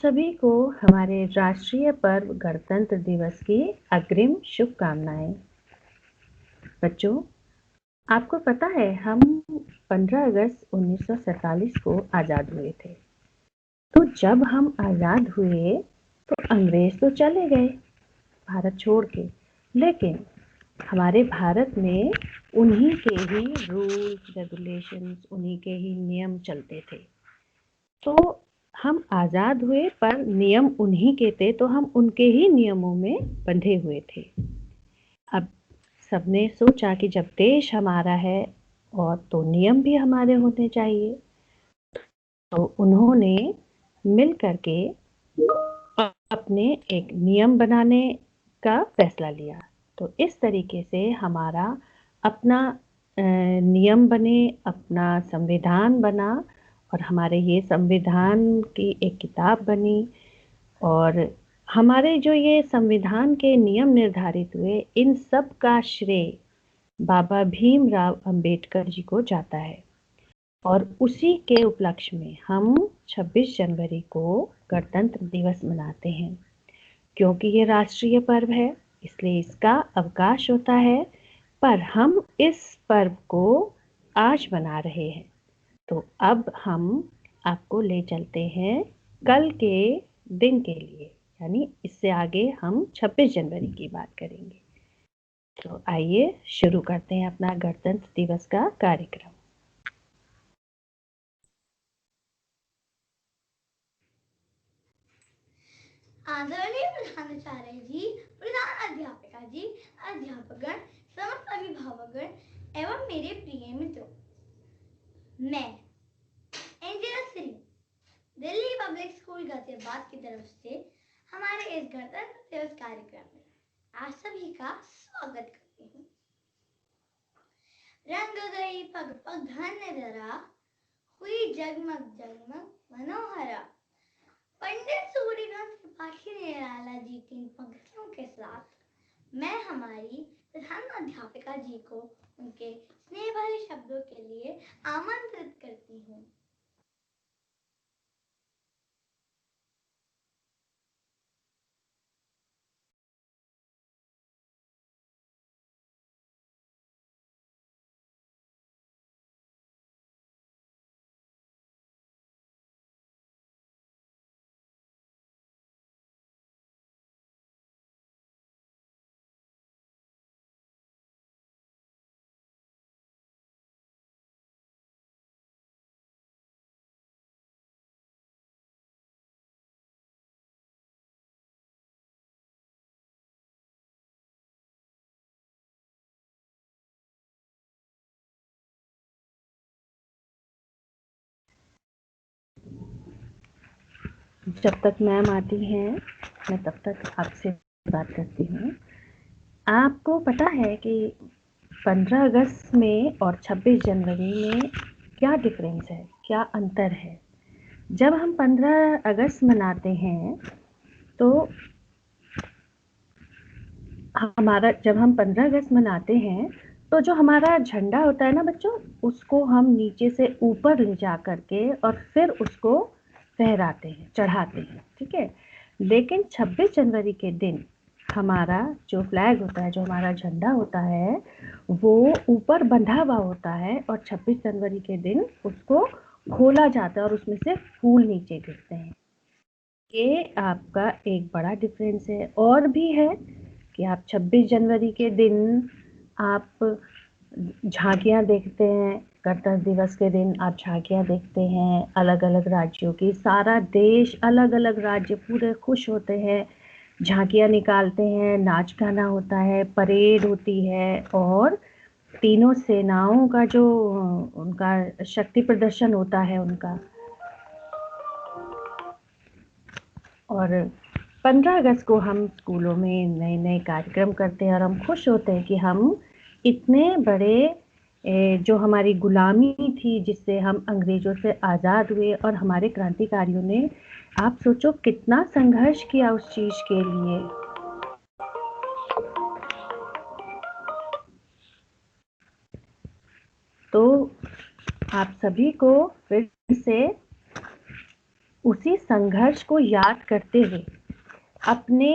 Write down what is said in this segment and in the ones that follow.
सभी को हमारे राष्ट्रीय पर्व गणतंत्र दिवस की अग्रिम शुभकामनाएं। बच्चों, आपको पता है हम 15 अगस्त 1947 को आज़ाद हुए थे। तो जब हम आज़ाद हुए तो अंग्रेज तो चले गए भारत छोड़ के, लेकिन हमारे भारत में उन्हीं के ही रूल्स रेगुलेशंस, उन्हीं के ही नियम चलते थे। तो हम आज़ाद हुए पर नियम उन्हीं के थे, तो हम उनके ही नियमों में बंधे हुए थे। अब सबने सोचा कि जब देश हमारा है और तो नियम भी हमारे होने चाहिए, तो उन्होंने मिल करके अपने एक नियम बनाने का फैसला लिया। तो इस तरीके से हमारा अपना नियम बने, अपना संविधान बना, और हमारे ये संविधान की एक किताब बनी। और हमारे जो ये संविधान के नियम निर्धारित हुए, इन सब का श्रेय बाबा भीमराव अंबेडकर जी को जाता है। और उसी के उपलक्ष्य में हम 26 जनवरी को गणतंत्र दिवस मनाते हैं। क्योंकि ये राष्ट्रीय पर्व है, इसलिए इसका अवकाश होता है, पर हम इस पर्व को आज मना रहे हैं। तो अब हम आपको ले चलते हैं कल के दिन के लिए, यानी इससे आगे हम 26 जनवरी की बात करेंगे। तो आइए शुरू करते हैं अपना गणतंत्र दिवस का कार्यक्रम। आदरणीय प्रधानाचार्य जी, प्रधान अध्यापिका जी, अध्यापकगण, समस्त अभिभावकगण एवं मेरे प्रिय मित्रों, मैं Angela Shri Delhi public school Ghaziabad की तरफ से हमारे इस गणतंत्र दिवस कार्यक्रम में आप सभी का स्वागत करती हूँ। रंग गई पग पग धन्य धरा, हुई जगमग जगमग मनोहरा। पंडित सूर्यकांत त्रिपाठी निराला जी की इन पंक्तियों के साथ मैं हमारी प्रधान अध्यापिका जी को उनके स्नेह भरे शब्दों के लिए आमंत्रित करती हूँ। जब तक मैम आती हैं, मैं तब तक आपसे बात करती हूँ। आपको पता है कि 15 अगस्त में और 26 जनवरी में क्या डिफरेंस है, क्या अंतर है? जब हम 15 अगस्त मनाते हैं तो जब हम 15 अगस्त मनाते हैं तो जो हमारा झंडा होता है ना बच्चों, उसको हम नीचे से ऊपर ले जा करके और फिर उसको फहराते हैं, चढ़ाते हैं, ठीक है। लेकिन 26 जनवरी के दिन हमारा जो फ्लैग होता है, जो हमारा झंडा होता है, वो ऊपर बंधा हुआ होता है, और 26 जनवरी के दिन उसको खोला जाता है और उसमें से फूल नीचे गिरते हैं। ये आपका एक बड़ा डिफरेंस है। और भी है कि आप 26 जनवरी के दिन आप झांकियाँ देखते हैं। गणतंत्र दिवस के दिन आप झांकियाँ देखते हैं अलग अलग राज्यों की। सारा देश, अलग अलग राज्य पूरे खुश होते हैं, झांकियाँ निकालते हैं, नाच गाना होता है, परेड होती है, और तीनों सेनाओं का जो उनका शक्ति प्रदर्शन होता है उनका। और 15 अगस्त को हम स्कूलों में नए नए कार्यक्रम करते हैं, और हम खुश होते हैं कि हम इतने बड़े जो हमारी गुलामी थी, जिससे हम अंग्रेजों से आज़ाद हुए, और हमारे क्रांतिकारियों ने, आप सोचो कितना संघर्ष किया उस चीज़ के लिए। तो आप सभी को फिर से उसी संघर्ष को याद करते हुए अपने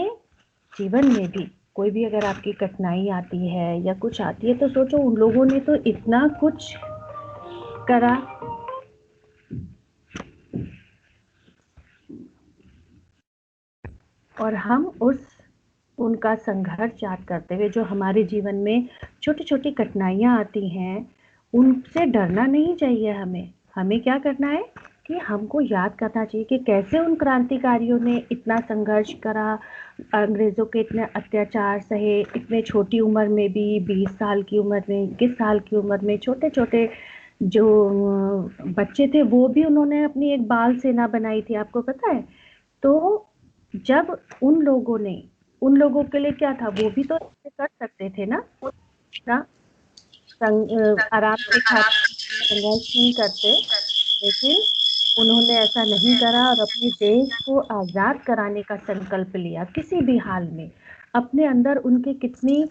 जीवन में भी कोई भी अगर आपकी कठिनाई आती है या कुछ आती है तो सोचो उन लोगों ने तो इतना कुछ करा, और हम उनका संघर्ष याद करते हुए जो हमारे जीवन में छोटी छोटी कठिनाइयाँ आती हैं उनसे डरना नहीं चाहिए। हमें क्या करना है कि हमको याद करना चाहिए कि कैसे उन क्रांतिकारियों ने इतना संघर्ष करा, अंग्रेज़ों के इतने अत्याचार सहे, इतने छोटी उम्र में भी, 20 साल की उम्र में, 21 साल की उम्र में छोटे छोटे जो बच्चे थे वो भी उन्होंने अपनी एक बाल सेना बनाई थी, आपको पता है। तो जब उन लोगों के लिए क्या था, वो भी तो कर सकते थे ना, आराम से संघर्ष नहीं करते, लेकिन उन्होंने ऐसा नहीं करा और अपने देश को आज़ाद कराने का संकल्प लिया किसी भी हाल में। अपने अंदर उनके कितनी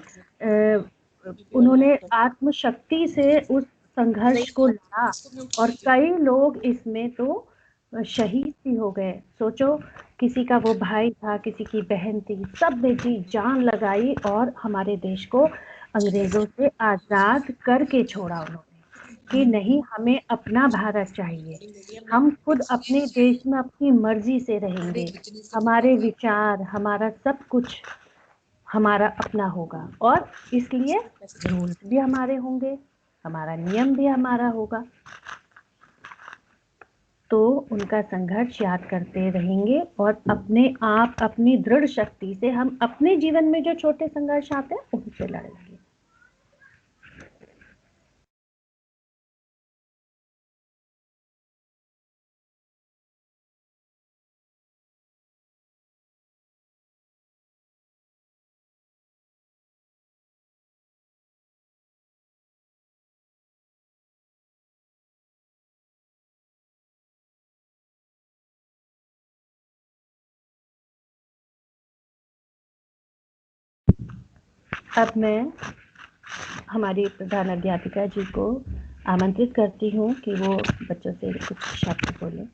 उन्होंने आत्मशक्ति से उस संघर्ष को लड़ा और कई लोग इसमें तो शहीद भी हो गए। सोचो, किसी का वो भाई था, किसी की बहन थी, सब ने जी जान लगाई और हमारे देश को अंग्रेजों से आज़ाद करके छोड़ा उन्होंने कि नहीं, हमें अपना भारत चाहिए, हम खुद अपने देश में अपनी मर्जी से रहेंगे, हमारे विचार, हमारा सब कुछ हमारा अपना होगा और इसलिए रूल्स भी हमारे होंगे, हमारा नियम भी हमारा होगा। तो उनका संघर्ष याद करते रहेंगे और अपने आप अपनी दृढ़ शक्ति से हम अपने जीवन में जो छोटे संघर्ष आते हैं उनसे लड़ेंगे। अब मैं हमारी प्रधान अध्यापिका जी को आमंत्रित करती हूँ कि वो बच्चों से कुछ शब्द बोलें।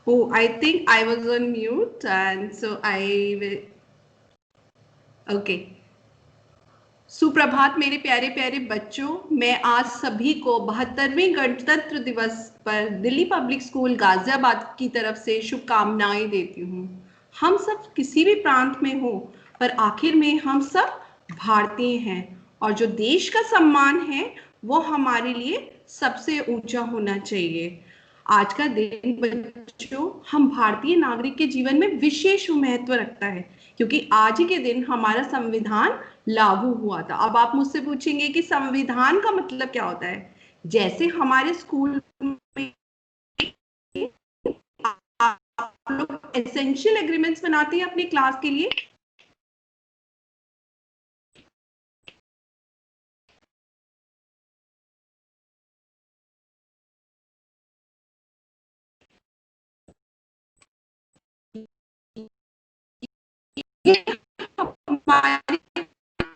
Oh, I think I was on mute, and so I will. Okay. सुप्रभात मेरे प्यारे प्यारे बच्चों, मैं आज सभी को 72वें गणतंत्र दिवस पर दिल्ली पब्लिक स्कूल गाजियाबाद की तरफ से शुभकामनाएं देती हूँ। हम सब किसी भी प्रांत में हो, पर आखिर में हम सब भारतीय हैं और जो देश का सम्मान है वो हमारे लिए सबसे ऊंचा होना चाहिए। आज का दिन बच्चों हम भारतीय नागरिक के जीवन में विशेष महत्व रखता है, क्योंकि आज ही के दिन हमारा संविधान लागू हुआ था। अब आप मुझसे पूछेंगे कि संविधान का मतलब क्या होता है। जैसे हमारे स्कूल में आप लोग एसेंशियल एग्रीमेंट्स बनाते हैं अपनी क्लास के लिए, हमारी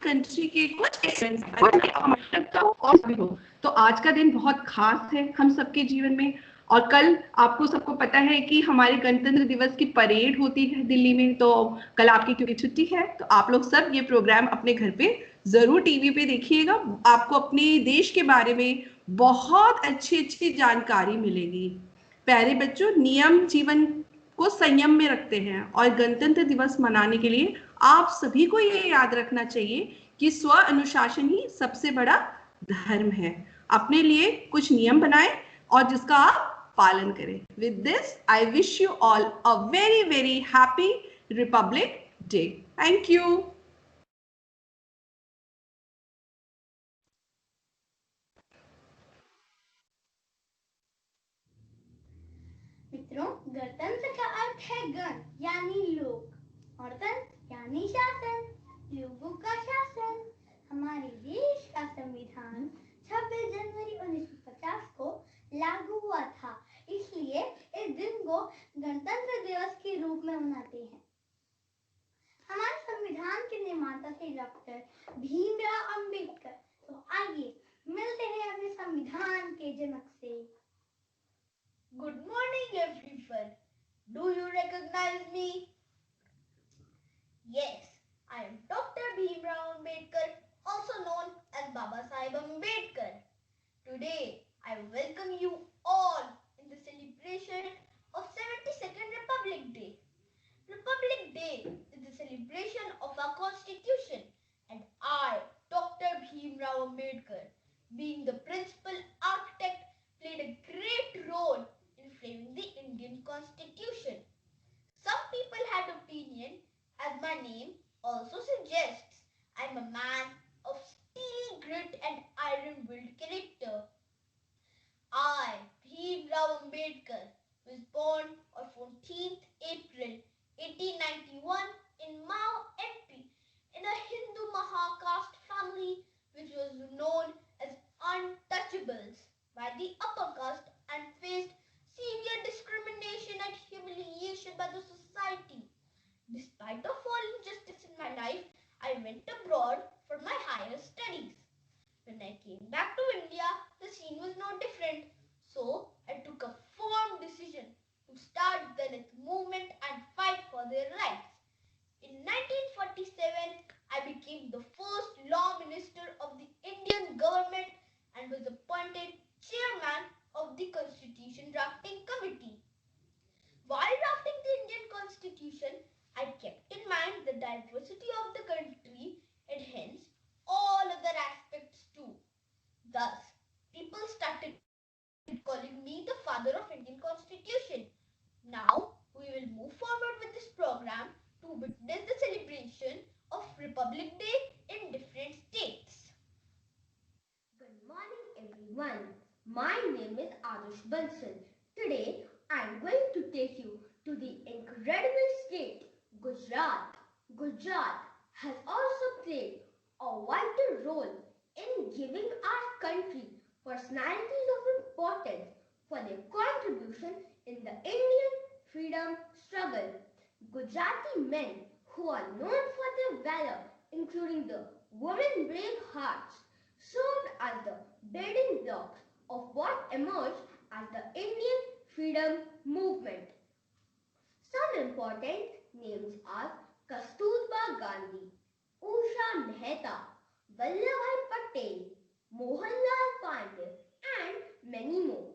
कंट्री के कुछ और भी हो। तो आज का दिन बहुत खास है हम सबके जीवन में। और कल आपको सबको पता है कि हमारे गणतंत्र दिवस की परेड होती है दिल्ली में। तो कल आपकी क्योंकि छुट्टी है तो आप लोग सब ये प्रोग्राम अपने घर पे जरूर टीवी पे देखिएगा। आपको अपने देश के बारे में बहुत अच्छी अच्छी जानकारी मिलेगी। प्यारे बच्चों, नियम जीवन को संयम में रखते हैं और गणतंत्र दिवस मनाने के लिए आप सभी को ये याद रखना चाहिए कि स्व अनुशासन ही सबसे बड़ा धर्म है। अपने लिए कुछ नियम बनाएं और जिसका आप पालन करें। With this I wish you all a very very happy Republic day. Thank you. मित्रों, गणतंत्र का अर्थ है गण यानी लोग और तंत्र यानी शासन, लोगों का शासन। हमारे देश का संविधान 26 जनवरी 1950 को लागू हुआ था, इसलिए इस दिन को गणतंत्र दिवस के रूप में मनाते हैं। हमारे संविधान के निर्माता थे डॉक्टर भीमराव अंबेडकर। तो आइए मिलते हैं अपने संविधान के जनक से। Good morning, everyone. Do you recognize me? Yes, I am Dr. Bhimrao Ambedkar, also known as Baba Sahib Ambedkar. Today, I welcome you all in the celebration of 72nd Republic Day. Republic Day is the celebration of our Constitution, and I, Dr. Bhimrao Ambedkar, being the principal architect, played a great role in framing the Indian Constitution. Some people had opinion, as my name also suggests. I'm a man of steely grit and iron-willed character. I, Bhimrao Ambedkar, was born on 14th April 1891 in Mao, MP, in a Hindu Mahakaste family which was known as untouchables by the upper caste and faced severe discrimination and humiliation by the society. Despite of all injustice in my life, I went abroad for my higher studies. When I came back to India, the scene was no different. So I took a firm decision to start the Dalit movement and fight for their rights. In 1947, I became the first law minister of the Indian government and was appointed chairman of the Constitution Drafting Committee. While drafting the Indian Constitution, I kept in mind the diversity of the country and hence all other aspects too. Thus, people started calling me the father of Indian Constitution. Now, we will move forward with this program to witness the celebration of Republic Day in different states. Good morning everyone. My name is Arush Bansal. Today I am going to take you to the incredible state Gujarat. Gujarat has also played a vital role in giving our country personalities of importance for their contribution in the Indian freedom struggle. Gujarati men who are known for their valor, including the women brave hearts, served as the building blocks of what emerged as the Indian freedom movement. Some important names are Kasturba Gandhi, Usha Mehta, Vallabhbhai Patel, Mohanlal Pandey, and many more.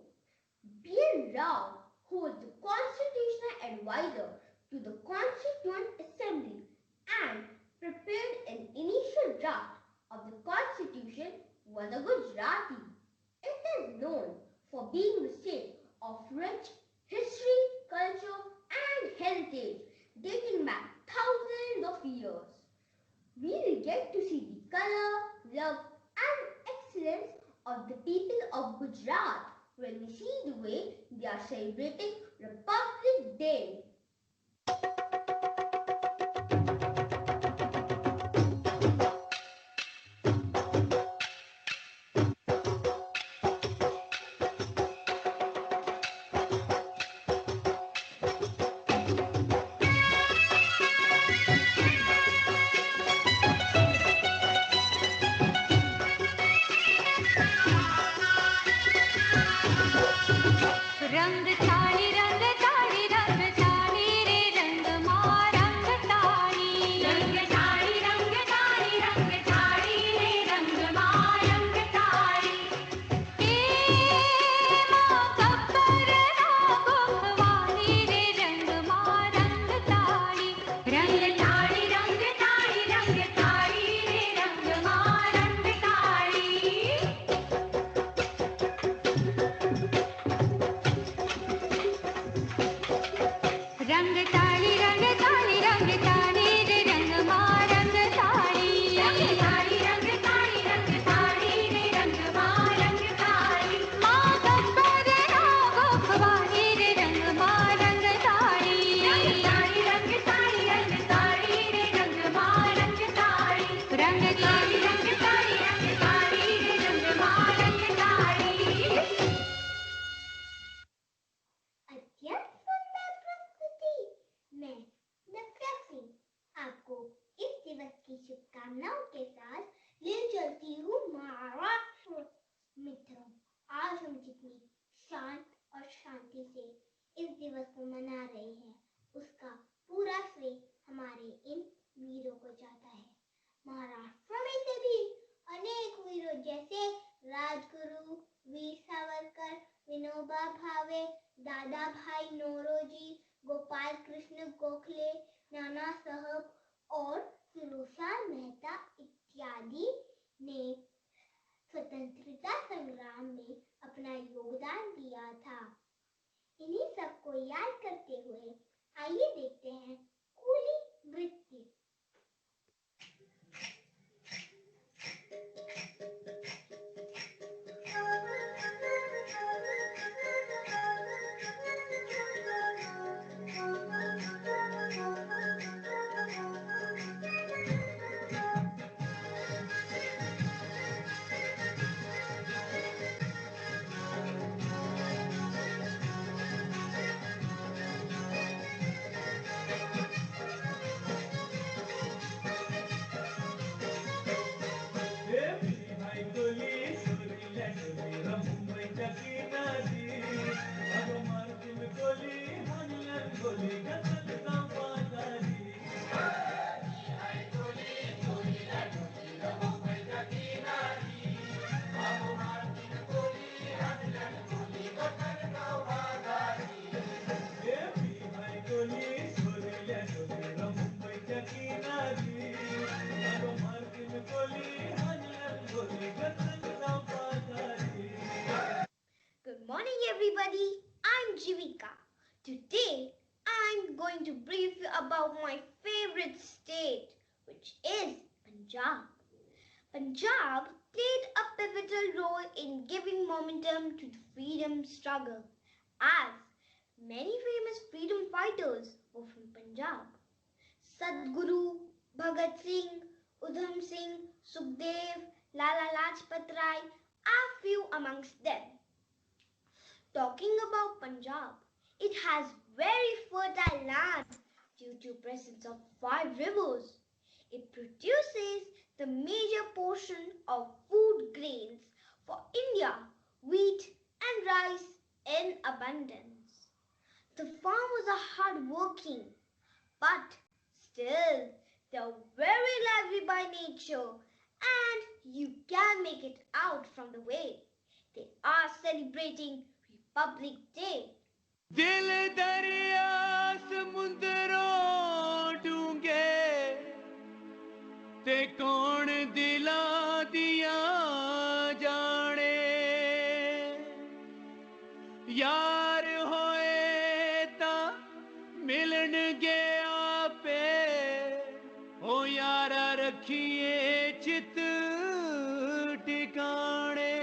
B.N. Rao, who was the constitutional advisor to the Constituent Assembly and prepared an initial draft of the constitution was a Gujarati. It is known for being the state of rich history, culture and heritage dating back thousands of years. We will get to see the color, love and excellence of the people of Gujarat when we see the way they are celebrating Republic Day. रंग थाली रंग थाली रंग थाली रे रंग मां रंग थाली रंग थाली रंग थाली रंग थाली रे रंग मां रंग थाली ए मां कब्बर रागो खवाली रे रंग मां रंग थाली रंग थाली रंग थाली रंग थाली रे रंग मां रंग थाली रंग ताली रंग ताली रंग ताली रे रंग मां रंग ताली रंग ताली रंग ताली रंग ताली रे रंग मां रंग ताली मां गब्बर रागो खवाली रे रंग मां रंग ताली रंग ताली रंग ताली रंग ताली रे रंग मां रंग ताली रंग ताली रंग ताली रंग ताली रे रंग मां रंग ताली अत्यंत सुंदर प्रस्तुति मैं नफरत सिंह आपको इस दिवस की शुभकामनाओं के साथ ले चलती हूँ महाराष्ट्र। मित्रों, आज हम जितनी शांत और शांति से इस दिवस को मना रहे हैं उसका पूरा श्रेय हमारे इन वीरों को जाता है। महाराष्ट्र में से भी अनेक वीरों जैसे राजगुरु, वीर सावरकर, विनोबा भावे, दादा भाई नौरोजी, गोपाल कृष्ण गोखले, नाना साहब और फिरोजशाह मेहता इत्यादि ने स्वतंत्रता संग्राम में अपना योगदान दिया था। इन्हीं सबको याद करते हुए आइए देखते हैं कूली नृत्य। Good morning, everybody. I'm Jivika. Today, I'm going to brief you about my favorite state, which is Punjab. Punjab played a pivotal role in giving momentum to the freedom struggle, as many famous freedom fighters were from Punjab. Sadhguru, Bhagat Singh, Udham Singh, Sukhdev, Lala Lajpat Rai are few amongst them. Talking about Punjab, it has very fertile land due to presence of 5 rivers. It produces the major portion of food grains for India, wheat and rice in abundance. The farmers are hardworking, but still they are very lively by nature and you can make it out from the way they are celebrating Republic Day. दिल दरिया समुद्रों डूंगे ते कौन दिला रखिए चित टिकाणे।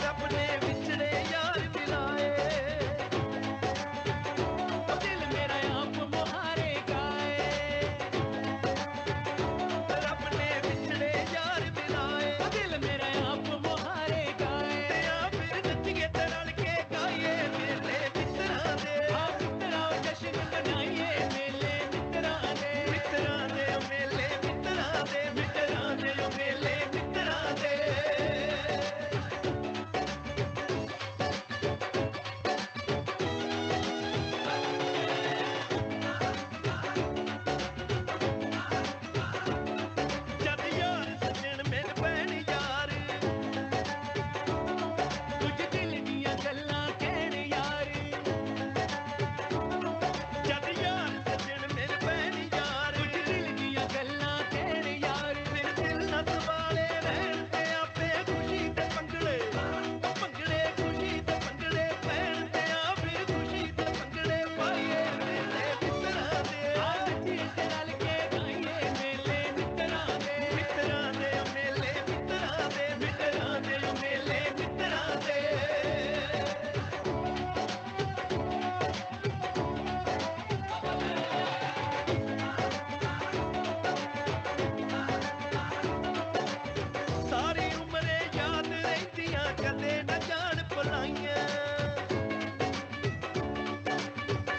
रब ने विछड़े यार मिलाए, ओ दिल मेरा आप मुहारे गाए। रब ने विछड़े यार मिलाए, ओ दिल मेरा आप मुहारे गाए। या फिर नचिए ते रल के गाइए मेले मित्तरां दे। हाँ मित्तरां जश्न मनाइए मेले मित्तरां दे। मित्तरां दे मेले मित्तरां दे, मित्तरां दे मेले मित्तरां दे। जद यार सजन मिल पैण यार, कुछ दिल दियां गल्लां कहण यार। जद यार सजन मिल पैण यार, कुछ दिल दियां गल्लां कहण यार। फिर दिल ना संभाले रहण ते आपे खुशी ते पंगड़े, पंगड़े खुशी ते पंगड़े पैण ते आपे खुशी ते पंगड़े पाइए मेले मित्तरां दे। नच्चिए ते रल के गाइए मेले मित्तरां दे। मित्तरां दे मेले मित्तरां दे, मित्तरां दे मेले मित्तरां दे। सारी उम्रे याद रहंदियां कदे न जान भुलाइयां।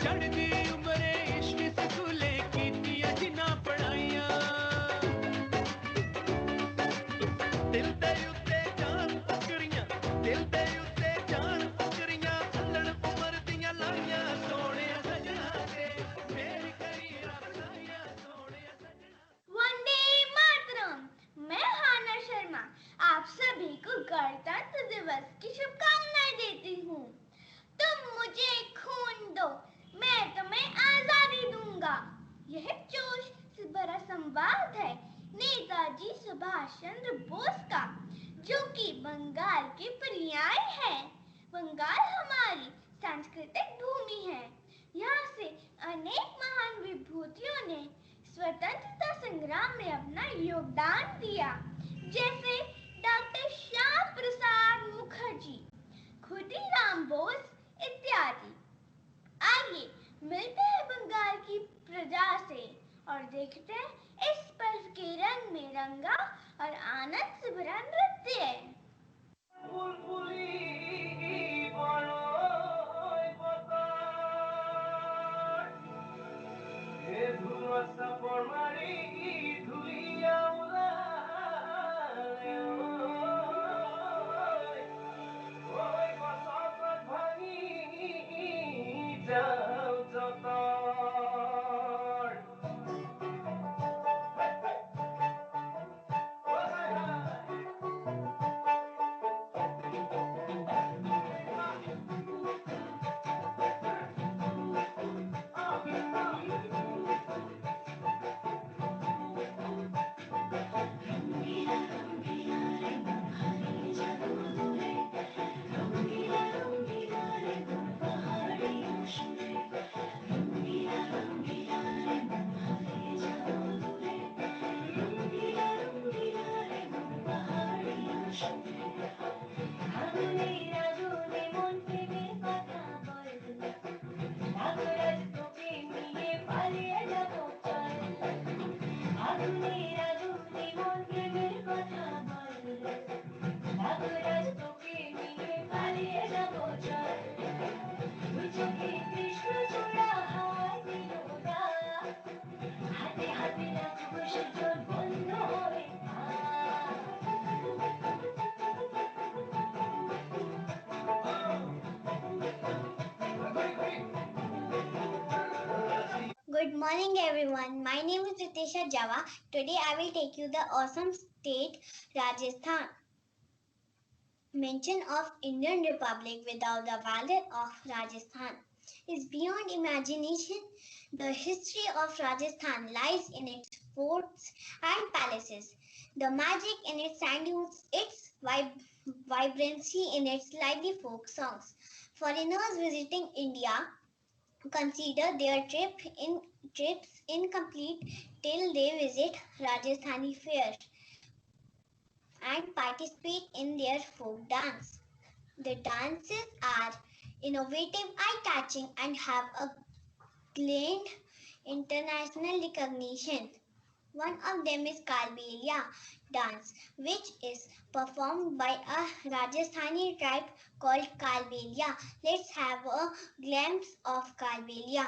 चढ़दी उम्रे इश्क स्कूले कीतियां जिन्हां पढ़ाइयां। दिल दे उत्ते जान फुकरियां, दिल दे उत्ते जान फुकरियां। हल्लण उमर दियां लाइयां सोहणिया सजना दे। मेरी करी रब लाइयां सोहणिया सजना। वंदे मातरम। मैं हाना शर्मा आप सभी को गणतंत्र दिवस की शुभकामनाएं देती हूँ। तुम मुझे खून दो, मैं तुम्हें आजादी दूंगा। यह जोश से भरा संवाद है नेताजी सुभाष चंद्र बोस का, जो कि बंगाल के पर्याय है। बंगाल हमारी सांस्कृतिक भूमि है। यहाँ से अनेक महान विभूतियों ने स्वतंत्रता संग्राम में अपना योगदान दिया, जैसे डॉक्टर श्याम प्रसाद मुखर्जी, खुदीराम बोस इत्यादि। आइए मिलते हैं बंगाल की प्रजा से और देखते हैं इस पर्व के रंग में रंगा और आनंद से भरा नृत्य। बुलबुली बड़ोय बतास, हे धुलसा पड़मारी धुलिया उलाय। ओय बसात भागी जाओ जतार। Good morning everyone. My name is Ritesha Java. Today I will take you the awesome state Rajasthan. Mention of Indian Republic without the valor of Rajasthan. is beyond imagination. The history of Rajasthan lies in its forts and palaces, the magic in its sand dunes, its vibrancy in its lively folk songs. Foreigners visiting India consider their trips incomplete till they visit Rajasthani fairs and participate in their folk dance. The dances are innovative, eye-catching, and have a gained international recognition. One of them is Kalbelia dance, which is performed by a Rajasthani tribe called Kalbelia. Let's have a glimpse of Kalbelia.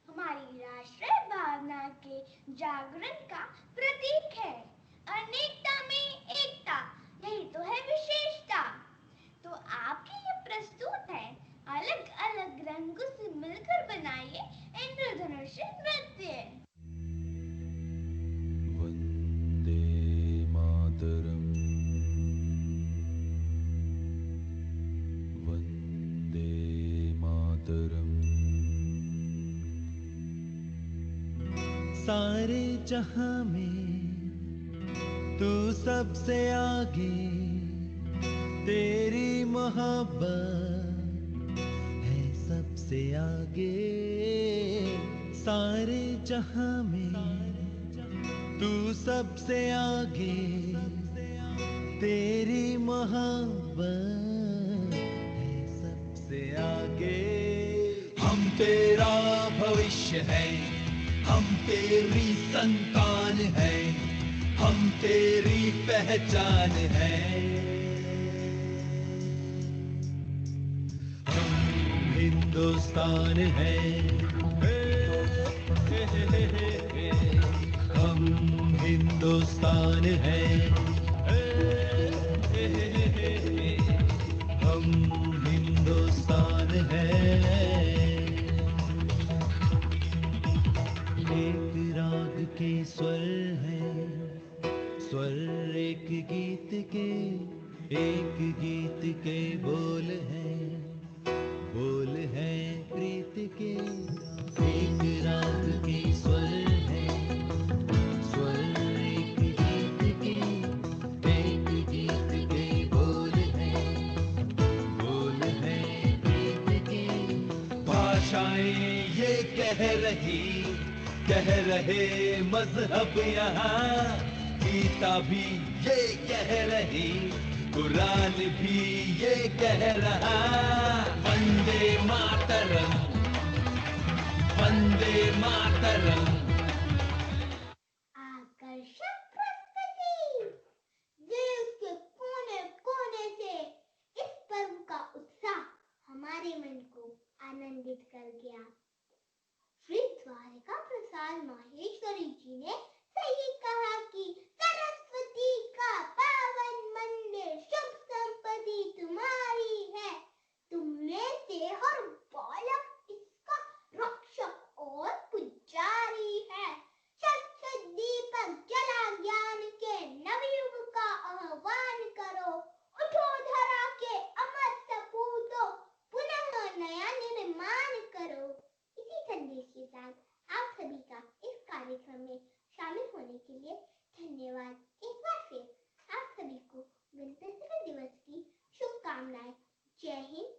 हमारी राष्ट्रीय भावना के जागरण का प्रतीक है। अनेकता में एकता, यही तो है विशेषता। तो आपके लिए प्रस्तुत है अलग अलग रंगों से मिलकर बनाइए इंद्रधनुष नृत्य। वन्दे मातरम् वन्दे मातरम्। सारे जहां में तू सबसे आगे, तेरी मोहब्बत है सबसे आगे। सारे जहां में तू सबसे आगे, तेरी मोहब्बत है सबसे आगे। हम तेरा भविष्य है, हम तेरी संतान है, हम तेरी पहचान है। हम हिंदुस्तान है, हम हिंदुस्तान है, हम हिंदुस्तान है। एक राग के स्वर हैं, स्वर एक गीत के, एक गीत के बोल हैं, बोल हैं प्रीत के। एक राग के स्वर हैं, स्वर एक गीत के, एक गीत के बोल हैं, बोल हैं प्रीत के। भाषाएं ये कह रहे मजहब यहाँ, गीता भी ये कह रही, कुरान भी ये कह रहा। वंदे मातरम, वंदे मातरम। आकर्षक प्रस्तुति, देश के कोने कोने से इस पर्व का उत्साह हमारे मन को आनंदित कर गया। श्री द्वारिका प्रसाद माहेश्वरी जी ने सही कहा कि सरस्वती का पावन मंदिर शुभ संपत्ति तुम्हारी है। तुम लेते हर बालक इसका रक्षक और पुजारी है। सत्य दीपक जला ज्ञान के नवयुग का आह्वान करो। उठो धरा के अमर सपूतों, पुनः नया निर्माण करो। इसी संदेश के साथ आप सभी का इस कार्यक्रम में सुनने के लिए धन्यवाद। एक बार फिर आप सभी को गणतंत्र दिवस की शुभकामनाएं। जय हिंद,